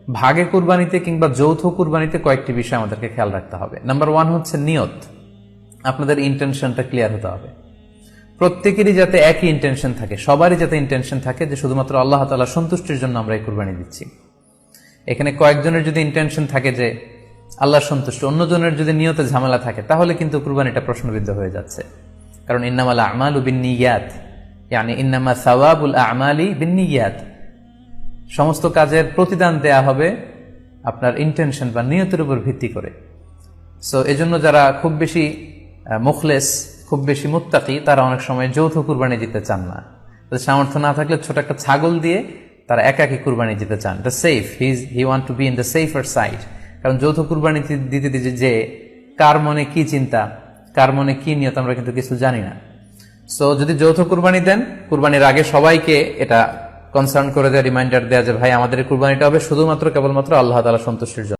ভাগে কুরবানিতে কিংবা যৌথ কুরবানিতে কয়েকটি বিষয় আমাদেরকে খেয়াল রাখতে হবে। নাম্বার 1 হচ্ছে নিয়ত। আপনাদের ইন্টেনশনটা ক্লিয়ার হতে হবে। প্রত্যেকেরই যাতে একই ইন্টেনশন থাকে, সবারই যাতে ইন্টেনশন থাকে যে শুধুমাত্র আল্লাহ তাআলা সন্তুষ্টির জন্য আমরা এই কুরবানি দিচ্ছি। এখানে কয়েকজনের যদি ইন্টেনশন থাকে যে আল্লাহর সন্তুষ্ট, অন্যজনের যদি নিয়তে ঝামেলা থাকে, তাহলে কিন্তু কুরবানিটা প্রশ্নবিদ্ধ হয়ে যাচ্ছে। কারণ ইন্নামাল আমালু বিন্নিয়াত, ইয়ানি ইন্নামা সাওয়াবুল আমালি বিন্নিয়াত, সমস্ত কাজের প্রতিদান দেয়া হবে আপনার ইন্টেনশন বা নিয়তের উপর ভিত্তি করে। সো এজন্য যারা খুব বেশি মুখলেস, খুব বেশি মুত্তাকি, তারা অনেক সময় যৌথ কুরবানি দিতে চান না। তাদের সামর্থ্য না থাকলে ছোট একটা ছাগল দিয়ে তারা একাকি কুরবানি দিতে চান। The safe, he want to be in the safer side. কারণ যৌথ কুরবানি দিতে দিতে যে কার মনে কি চিন্তা, কার মনে কি নিয়ত, আমরা কিন্তু কিছু জানি না। সো যদি যৌথ কুরবানি দেন, কুরবানির আগে সবাইকে এটা কনসার্ন করে দেওয়া, রিমাইন্ডার দেওয়া যে ভাই আমাদের কুরবানিটা হবে শুধুমাত্র কেবলমাত্র আল্লাহ তাআলা সন্তুষ্টির জন্য।